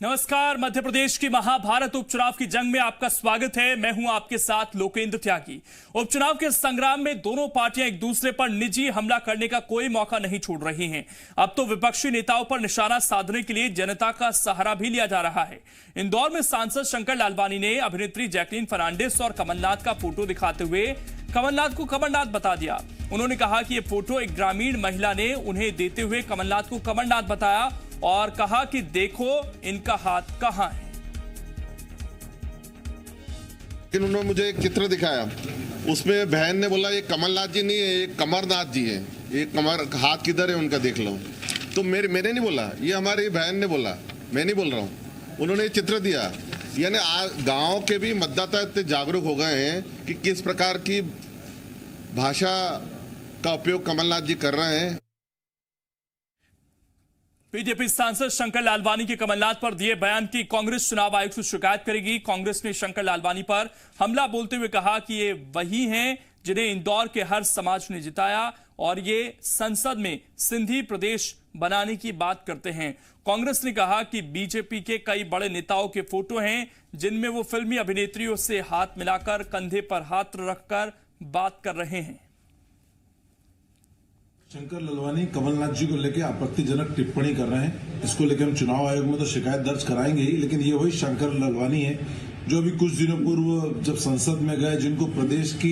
नमस्कार। मध्य प्रदेश की महाभारत उपचुनाव की जंग में आपका स्वागत है। मैं हूं आपके साथ लोकेंद्र त्यागी। उपचुनाव के संग्राम में दोनों पार्टियां एक दूसरे पर निजी हमला करने का कोई मौका नहीं छोड़ रही हैं। अब तो विपक्षी नेताओं पर निशाना साधने के लिए जनता का सहारा भी लिया जा रहा है। इंदौर में सांसद शंकर लालवानी ने अभिनेत्री जैकलीन फर्नांडिस और कमलनाथ का फोटो दिखाते हुए कमलनाथ को कमलनाथ बता दिया। उन्होंने कहा कि ये फोटो एक ग्रामीण महिला ने उन्हें देते हुए कमलनाथ को कमलनाथ बताया और कहा कि देखो इनका हाथ कहां है। लेकिन उन्होंने मुझे एक चित्र दिखाया, उसमें बहन ने बोला ये कमलनाथ जी नहीं है, ये कमरनाथ जी है, ये कमर हाथ किधर है उनका देख लो। तो मैंने नहीं बोला, ये हमारी बहन ने बोला, मैं नहीं बोल रहा हूँ। उन्होंने ये चित्र दिया। यानी गांव के भी मतदाता इतने जागरूक हो गए हैं कि किस प्रकार की भाषा का उपयोग कमलनाथ जी कर रहे हैं। बीजेपी सांसद शंकर लालवानी के कमलनाथ पर दिए बयान की कांग्रेस चुनाव आयोग से शिकायत करेगी। कांग्रेस ने शंकर लालवानी पर हमला बोलते हुए कहा कि ये वही हैं जिन्हें इंदौर के हर समाज ने जिताया और ये संसद में सिंधी प्रदेश बनाने की बात करते हैं। कांग्रेस ने कहा कि बीजेपी के कई बड़े नेताओं के फोटो हैं जिनमें वो फिल्मी अभिनेत्रियों से हाथ मिलाकर कंधे पर हाथ रखकर बात कर रहे हैं। शंकर लालवानी कमलनाथ जी को लेकर आपत्तिजनक टिप्पणी कर रहे हैं। इसको लेकर हम चुनाव आयोग में तो शिकायत दर्ज कराएंगे ही, लेकिन ये वही शंकर लालवानी है जो अभी कुछ दिनों पूर्व जब संसद में गए, जिनको प्रदेश की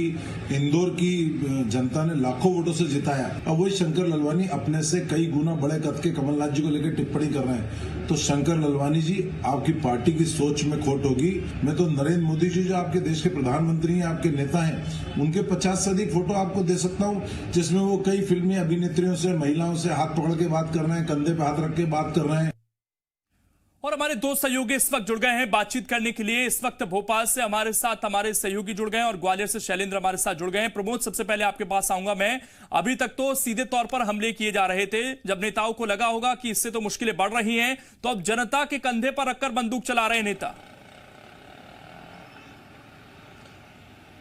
इंदौर की जनता ने लाखों वोटों से जिताया। अब वही शंकर लालवानी अपने से कई गुना बड़े कद के कमलनाथ जी को लेकर टिप्पणी कर रहे हैं। तो शंकर लालवानी जी, आपकी पार्टी की सोच में खोट होगी। मैं तो नरेंद्र मोदी जी जो आपके देश के प्रधानमंत्री हैं, आपके नेता हैं, उनके 50 से अधिक फोटो आपको दे सकता हूं जिसमें वो कई फिल्मी अभिनेत्रियों से, महिलाओं से हाथ पकड़ के बात कर रहे हैं, कंधे पे हाथ रख के बात कर रहे हैं। और हमारे दो सहयोगी इस वक्त जुड़ गए हैं बातचीत करने के लिए। इस वक्त भोपाल से हमारे साथ हमारे सहयोगी जुड़ गए हैं और ग्वालियर से शैलेंद्र हमारे साथ जुड़ गए हैं। प्रमोद, सबसे पहले आपके पास आऊंगा मैं। अभी तक तो सीधे तौर पर हमले किए जा रहे थे। जब नेताओं को लगा होगा कि इससे तो मुश्किलें बढ़ रही हैं, तो अब जनता के कंधे पर रखकर बंदूक चला रहे नेता।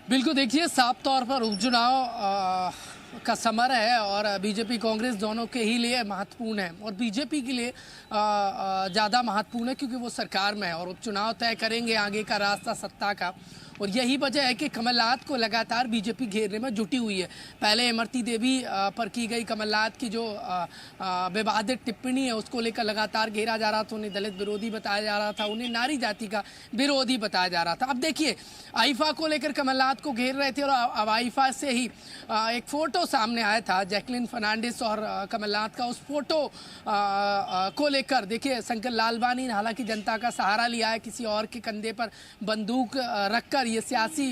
बिल्कुल, देखिए साफ तौर पर उपचुनाव का समर है और बीजेपी कांग्रेस दोनों के ही लिए महत्वपूर्ण है और बीजेपी के लिए ज़्यादा महत्वपूर्ण है क्योंकि वो सरकार में है और उपचुनाव तय करेंगे आगे का रास्ता सत्ता का। और यही वजह है कि कमलनाथ को लगातार बीजेपी घेरने में जुटी हुई है। पहले इमरती देवी पर की गई कमलनाथ की जो विवादित टिप्पणी है उसको लेकर लगातार घेरा जा रहा था। उन्हें दलित विरोधी बताया जा रहा था, उन्हें नारी जाति का विरोधी बताया जा रहा था। अब देखिए, आईफा को लेकर कमलनाथ को घेर रहे थे और अब आईफा से ही एक फ़ोटो सामने आया था जैकलीन फर्नांडिस और कमलनाथ का। उस फोटो को लेकर देखिए शंकर लालवानी ने हालांकि जनता का सहारा लिया है, किसी और के कंधे पर बंदूक रखकर ये सियासी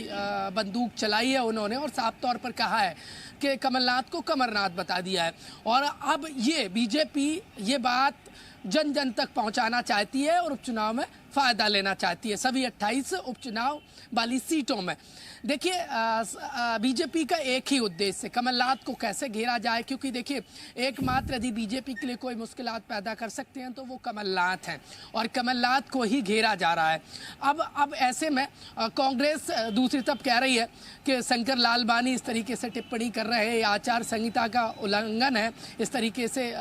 बंदूक चलाई है उन्होंने और साफ तौर पर कहा है कि कमलनाथ को कमरनाथ बता दिया है। और अब ये बीजेपी ये बात जन जन तक पहुंचाना चाहती है और उपचुनाव में फ़ायदा लेना चाहती है सभी 28 उपचुनाव वाली सीटों में। देखिए, बीजेपी का एक ही उद्देश्य है, कमलनाथ को कैसे घेरा जाए, क्योंकि देखिए एकमात्र यदि बीजेपी के लिए कोई मुश्किलात पैदा कर सकते हैं तो वो कमलनाथ हैं और कमलनाथ को ही घेरा जा रहा है। अब ऐसे में कांग्रेस दूसरी तरफ कह रही है कि शंकर लालवानी इस तरीके से टिप्पणी कर रहे हैं, आचार संहिता का उल्लंघन है इस तरीके से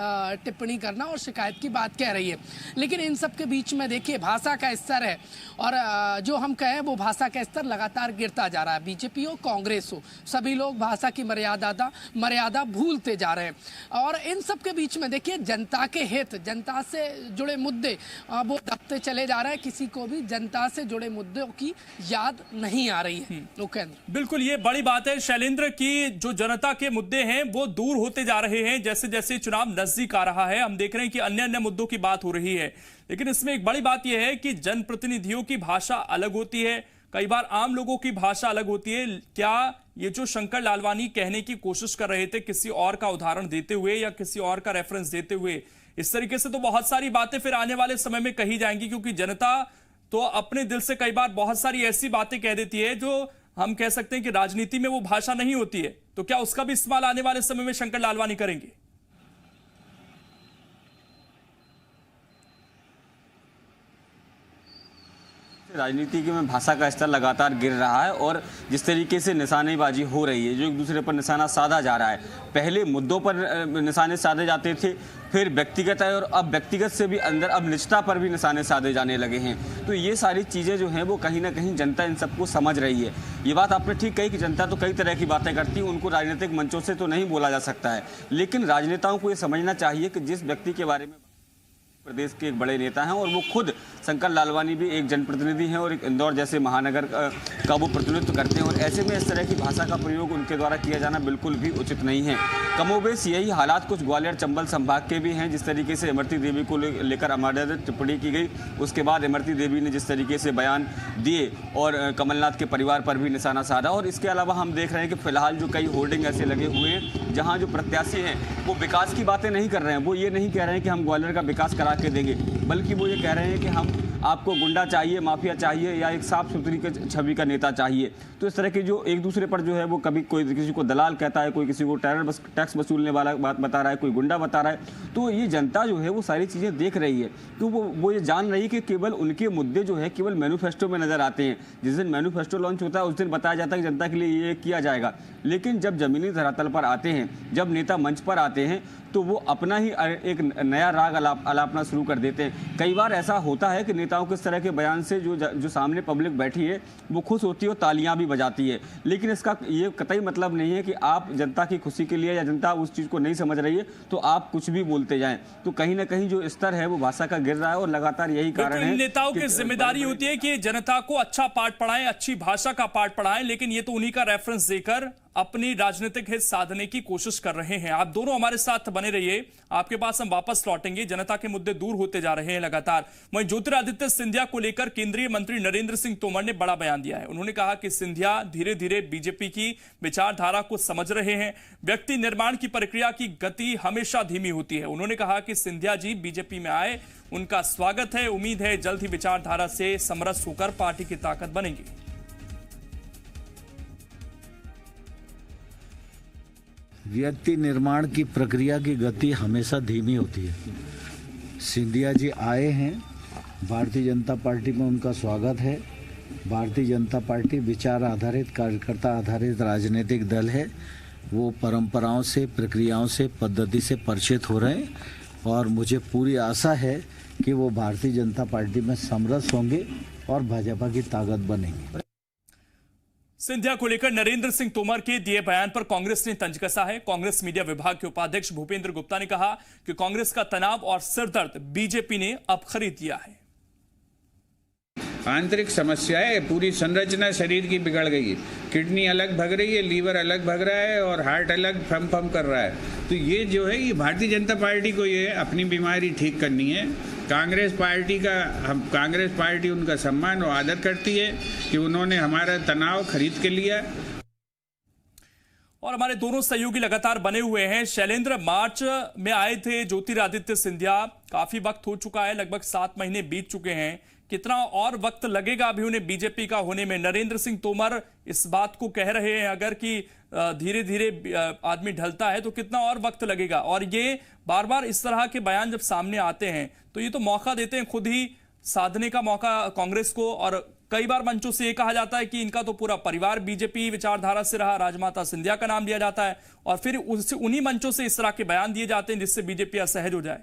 टिप्पणी करना और शिकायत की बात कह रही है। लेकिन इन सब के बीच में देखिए भाषा का स्तर है और जो हम कहें वो भाषा का स्तर लगातार गिरता जा रहा है। बीजेपी हो कांग्रेस हो, सभी लोग भाषा की मर्यादा भूलते जा रहे हैं और इन सब के बीच में देखिए जनता के हित, जनता से जुड़े मुद्दे वो दबते चले जा रहे हैं। किसी को भी जनता से जुड़े मुद्दों की याद नहीं आ रही है। लोकेंद्र, बिल्कुल ये बड़ी बात है शैलेंद्र की जो जनता के मुद्दे हैं वो दूर होते जा रहे हैं जैसे जैसे चुनाव नजदीक आ रहा है। हम देख रहे हैं कि अन्य अन्य मुद्दों की बात हो रही है, लेकिन इसमें एक बड़ी बात यह है कि जनप्रतिनिधियों की भाषा अलग होती है, कई बार आम लोगों की भाषा अलग होती है। क्या ये जो शंकर लालवानी कहने की कोशिश कर रहे थे किसी और का उदाहरण देते हुए या किसी और का रेफरेंस देते हुए, इस तरीके से तो बहुत सारी बातें फिर आने वाले समय में कही जाएंगी, क्योंकि जनता तो अपने दिल से कई बार बहुत सारी ऐसी बातें कह देती है जो हम कह सकते हैं कि राजनीति में वो भाषा नहीं होती है। तो क्या उसका भी इस्तेमाल आने वाले समय में शंकर लालवानी करेंगे? राजनीति में भाषा का स्तर लगातार गिर रहा है और जिस तरीके से निशानेबाजी हो रही है, जो एक दूसरे पर निशाना साधा जा रहा है। पहले मुद्दों पर निशाने साधे जाते थे, फिर व्यक्तिगत है, और अब व्यक्तिगत से भी अंदर अब निजता पर भी निशाने साधे जाने लगे हैं। तो ये सारी चीज़ें जो हैं वो कहीं ना कहीं जनता इन सबको समझ रही है। ये बात आपने ठीक कही कि जनता तो कई तरह की बातें करती है, उनको राजनीतिक मंचों से तो नहीं बोला जा सकता है, लेकिन राजनेताओं को ये समझना चाहिए कि जिस व्यक्ति के बारे में प्रदेश के एक बड़े नेता हैं, और वो खुद शंकर लालवानी भी एक जनप्रतिनिधि हैं और एक इंदौर जैसे महानगर का वो प्रतिनिधित्व करते हैं, और ऐसे में इस तरह की भाषा का प्रयोग उनके द्वारा किया जाना बिल्कुल भी उचित नहीं है। कमोबेश यही हालात कुछ ग्वालियर चंबल संभाग के भी हैं। जिस तरीके से इमरती देवी को लेकर अमानवीय टिप्पणी की गई, उसके बाद इमरती देवी ने जिस तरीके से बयान दिए और कमलनाथ के परिवार पर भी निशाना साधा। और इसके अलावा हम देख रहे हैं कि फिलहाल जो कई होर्डिंग ऐसे लगे हुए हैं जहाँ जो प्रत्याशी हैं वो विकास की बातें नहीं कर रहे हैं। वो ये नहीं कह रहे हैं कि हम ग्वालियर का विकास करा के देंगे, बल्कि वो ये कह रहे हैं कि हम आपको गुंडा चाहिए, माफिया चाहिए, या एक साफ सुथरी छवि का नेता चाहिए। तो इस तरह के जो एक दूसरे पर जो है वो कभी कोई किसी को दलाल कहता है, कोई किसी को टैक्स वसूलने वाला बात बता रहा है, कोई गुंडा बता रहा है। तो ये जनता जो है वो सारी चीज़ें देख रही है, तो वो ये जान रही है कि केवल उनके मुद्दे जो है केवल मैनिफेस्टो में नजर आते हैं। जिस दिन मैनिफेस्टो लॉन्च होता है उस दिन बताया जाता है कि जनता के लिए ये किया जाएगा, लेकिन जब जमीनी धरातल पर आते हैं, जब नेता मंच पर आते हैं, तो वो अपना ही एक नया राग अलापना शुरू कर देते हैं। कई बार ऐसा होता है कि नेताओं के इस तरह के बयान से जो सामने पब्लिक बैठी है वो खुश होती है और तालियां भी बजाती है, लेकिन इसका ये कतई मतलब नहीं है कि आप जनता की खुशी के लिए, या जनता उस चीज़ को नहीं समझ रही है तो आप कुछ भी बोलते जाएं। तो कहीं ना कहीं जो स्तर है वो भाषा का गिर रहा है, और लगातार यही कारण है। नेताओं की जिम्मेदारी होती है कि जनता को अच्छा पाठ पढ़ाएं, अच्छी भाषा का पाठ पढ़ाएं, लेकिन ये तो उन्हीं का रेफरेंस देकर अपनी राजनीतिक हित साधने की कोशिश कर रहे हैं। आप दोनों हमारे साथ बने रहिए, आपके पास हम वापस लौटेंगे। जनता के मुद्दे दूर होते जा रहे हैं लगातार। वहीं ज्योतिरादित्य सिंधिया को लेकर केंद्रीय मंत्री नरेंद्र सिंह तोमर ने बड़ा बयान दिया है। उन्होंने कहा कि सिंधिया धीरे धीरे बीजेपी की विचारधारा को समझ रहे हैं। व्यक्ति निर्माण की प्रक्रिया की गति हमेशा धीमी होती है। उन्होंने कहा कि सिंधिया जी बीजेपी में आए, उनका स्वागत है। उम्मीद है जल्द ही विचारधारा से समरस होकर पार्टी की ताकत बनेंगी। व्यक्ति निर्माण की प्रक्रिया की गति हमेशा धीमी होती है। सिंधिया जी आए हैं, भारतीय जनता पार्टी में उनका स्वागत है। भारतीय जनता पार्टी विचार आधारित, कार्यकर्ता आधारित राजनीतिक दल है। वो परंपराओं से, प्रक्रियाओं से, पद्धति से परिचित हो रहे हैं, और मुझे पूरी आशा है कि वो भारतीय जनता पार्टी में समरस होंगे और भाजपा की ताकत बनेंगे। सिंधिया को लेकर नरेंद्र सिंह तोमर के दिए बयान पर कांग्रेस ने तंज कसा है। कांग्रेस मीडिया विभाग के उपाध्यक्ष भूपेंद्र गुप्ता ने कहा कि कांग्रेस का तनाव और सिरदर्द बीजेपी ने अब खरीद लिया है। आंतरिक समस्याएं, पूरी संरचना शरीर की बिगड़ गई है। किडनी अलग भग रही है, लीवर अलग भग रहा है, और हार्ट अलग फम कर रहा है। तो ये जो है, ये भारतीय जनता पार्टी को ये अपनी बीमारी ठीक करनी है। कांग्रेस पार्टी उनका सम्मान और आदर करती है कि उन्होंने हमारा तनाव खरीद के लिया। और हमारे दोनों सहयोगी लगातार बने हुए हैं। शैलेंद्र, मार्च में आए थे ज्योतिरादित्य सिंधिया, काफी वक्त हो चुका है, लगभग 7 महीने बीत चुके हैं। कितना और वक्त लगेगा अभी उन्हें बीजेपी का होने में? नरेंद्र सिंह तोमर इस बात को कह रहे हैं अगर कि धीरे धीरे आदमी ढलता है तो कितना और वक्त लगेगा? और ये बार बार इस तरह के बयान जब सामने आते हैं तो ये तो मौका देते हैं खुद ही साधने का मौका कांग्रेस को। और कई बार मंचों से ये कहा जाता है कि इनका तो पूरा परिवार बीजेपी विचारधारा से रहा, राजमाता सिंधिया का नाम लिया जाता है, और फिर उन्हीं मंचों से इस तरह के बयान दिए जाते हैं जिससे बीजेपी असहज हो जाए।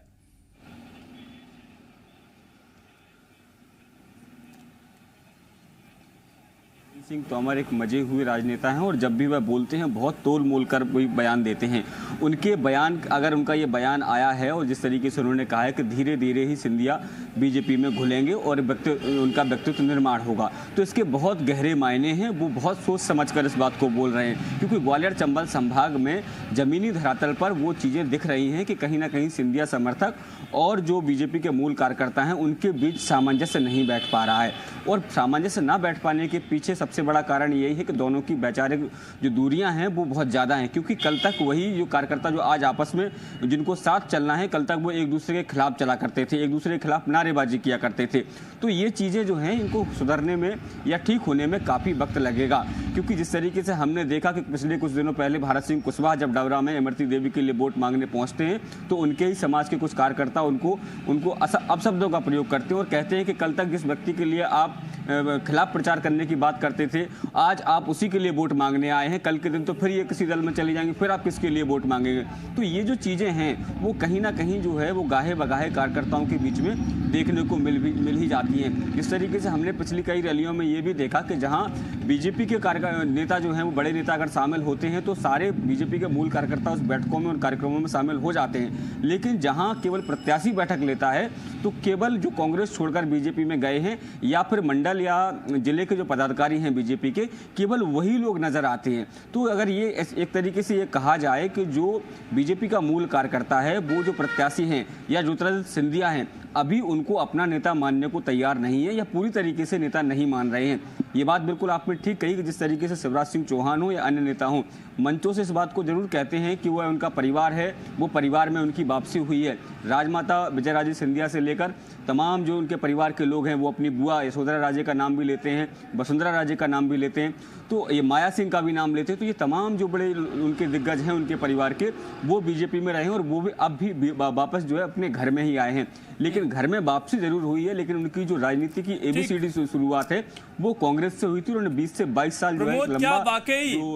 सिंह तोमर एक मजे हुए राजनेता हैं, और जब भी वह बोलते हैं बहुत तोल मोल कर कोई बयान देते हैं। उनके बयान, अगर उनका ये बयान आया है और जिस तरीके से उन्होंने कहा है कि धीरे धीरे ही सिंधिया बीजेपी में घुलेंगे और उनका व्यक्तित्व निर्माण होगा, तो इसके बहुत गहरे मायने हैं। वो बहुत सोच समझ कर इस बात को बोल रहे हैं, क्योंकि ग्वालियर चंबल संभाग में जमीनी धरातल पर वो चीज़ें दिख रही हैं कि कहीं ना कहीं सिंधिया समर्थक और जो बीजेपी के मूल कार्यकर्ता हैं उनके बीच सामंजस्य नहीं बैठ पा रहा है। और सामंजस्य ना बैठ पाने के पीछे सबसे बड़ा कारण यही है कि दोनों की वैचारिक जो दूरियां हैं वो बहुत ज़्यादा हैं, क्योंकि कल तक वही जो कार्यकर्ता जो आज आपस में जिनको साथ चलना है, कल तक वो एक दूसरे के खिलाफ चला करते थे, एक दूसरे के खिलाफ नारेबाजी किया करते थे। तो ये चीज़ें जो हैं इनको सुधरने में या ठीक होने में काफ़ी वक्त लगेगा, क्योंकि जिस तरीके से हमने देखा कि पिछले कुछ दिनों पहले भारत सिंह कुशवाहा जब डबरा में इमरती देवी के लिए वोट मांगने पहुँचते हैं तो उनके ही समाज के कुछ कार्यकर्ता उनको अपशब्दों का प्रयोग करते हैं और कहते हैं कि कल तक जिस व्यक्ति के लिए आप खिलाफ प्रचार करने की बात करते थे, आज आप उसी के लिए वोट मांगने आए हैं, कल के दिन तो फिर ये किसी दल में चले जाएंगे, फिर आप किसके लिए वोट मांगेंगे। तो ये जो चीज़ें हैं वो कहीं ना कहीं जो है वो गाहे बगाहे कार्यकर्ताओं के बीच में देखने को मिल ही जाती हैं। जिस तरीके से हमने पिछली कई रैलियों में ये भी देखा कि जहाँ बीजेपी के नेता जो हैं वो बड़े नेता अगर शामिल होते हैं तो सारे बीजेपी के मूल कार्यकर्ता उस बैठकों में और कार्यक्रमों में शामिल हो जाते हैं, लेकिन जहाँ केवल प्रत्याशी बैठक लेता है तो केवल जो कांग्रेस छोड़कर बीजेपी में गए हैं या फिर मंडल या जिले के जो पदाधिकारी हैं बीजेपी के, केवल वही लोग नजर आते हैं। तो अगर ये एक तरीके से ये कहा जाए कि जो बीजेपी का मूल कार्यकर्ता है वो जो प्रत्याशी हैं या ज्योतिरादित्य सिंधिया हैं अभी उनको अपना नेता मानने को तैयार नहीं है या पूरी तरीके से नेता नहीं मान रहे हैं। ये बात बिल्कुल आपने ठीक कही कि जिस तरीके से शिवराज सिंह चौहान हो या अन्य नेता हो मंचों से इस बात को जरूर कहते हैं कि वह उनका परिवार है, वो परिवार में उनकी वापसी हुई है। राजमाता विजयराजे सिंधिया से लेकर तमाम जो उनके परिवार के लोग हैं वो अपनी बुआ यशोधरा राजे का नाम भी लेते हैं, वसुंधरा राजे का नाम भी लेते हैं, तो ये माया सिंह का भी नाम लेते हैं। तो ये तमाम जो बड़े उनके दिग्गज हैं उनके परिवार के वो बीजेपी में रहे हैं और वो भी अब भी वापस जो है अपने घर में ही आए हैं। लेकिन घर में वापसी जरूर हुई है, लेकिन उनकी जो राजनीति की ABCD शुरुआत है वो कांग्रेस से हुई थी। उन्होंने 20 से 22 साल जो है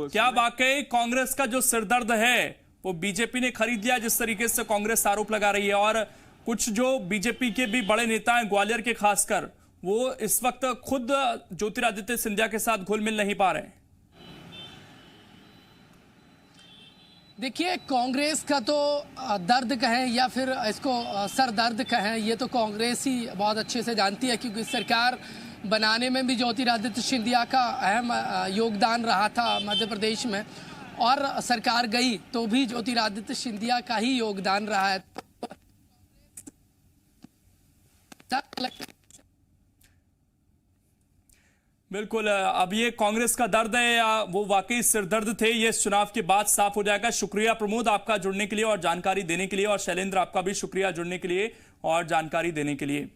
क्या वाकई कांग्रेस का जो सिरदर्द है वो बीजेपी ने खरीद लिया, जिस तरीके से कांग्रेस आरोप लगा रही है। और कुछ जो बीजेपी के भी बड़े नेता हैं ग्वालियर के खासकर, वो इस वक्त खुद ज्योतिरादित्य सिंधिया के साथ घुल मिल नहीं पा रहे हैं। देखिए, कांग्रेस का तो दर्द कहें या फिर इसको सर दर्द कहें, ये तो कांग्रेस ही बहुत अच्छे से जानती है, क्योंकि सरकार बनाने में भी ज्योतिरादित्य सिंधिया का अहम योगदान रहा था मध्य प्रदेश में, और सरकार गई तो भी ज्योतिरादित्य सिंधिया का ही योगदान रहा है। बिल्कुल, अब ये कांग्रेस का दर्द है या वो वाकई सिरदर्द थे, ये इस चुनाव के बाद साफ हो जाएगा। शुक्रिया प्रमोद आपका जुड़ने के लिए और जानकारी देने के लिए, और शैलेंद्र आपका भी शुक्रिया जुड़ने के लिए और जानकारी देने के लिए।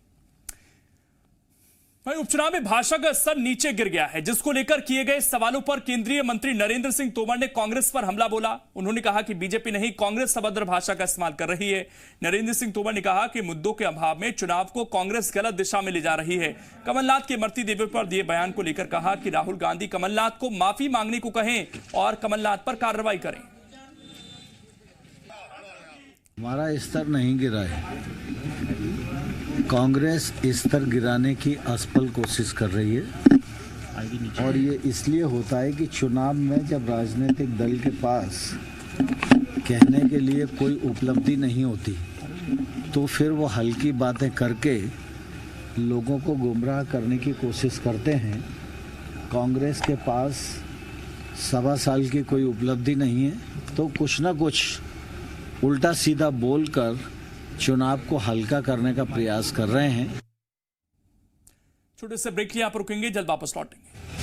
भाई, उपचुनाव में भाषा का स्तर नीचे गिर गया है, जिसको लेकर किए गए सवालों पर केंद्रीय मंत्री नरेंद्र सिंह तोमर ने कांग्रेस पर हमला बोला। उन्होंने कहा कि बीजेपी नहीं, कांग्रेस अभद्र भाषा का इस्तेमाल कर रही है। नरेंद्र सिंह तोमर ने कहा कि मुद्दों के अभाव में चुनाव को कांग्रेस गलत दिशा में ले जा रही है। कमलनाथ के मरती देवी पर दिए बयान को लेकर कहा कि राहुल गांधी कमलनाथ को माफी मांगने को कहें और कमलनाथ पर कार्रवाई करें। हमारा स्तर नहीं गिरा है, कांग्रेस स्तर गिराने की असफल कोशिश कर रही है। और ये इसलिए होता है कि चुनाव में जब राजनीतिक दल के पास कहने के लिए कोई उपलब्धि नहीं होती तो फिर वो हल्की बातें करके लोगों को गुमराह करने की कोशिश करते हैं। कांग्रेस के पास 1.25 साल की कोई उपलब्धि नहीं है तो कुछ ना कुछ उल्टा सीधा बोलकर चुनाव को हल्का करने का प्रयास कर रहे हैं। छोटे से ब्रेक लिए आप रुकेंगे, जल्द वापस लौटेंगे।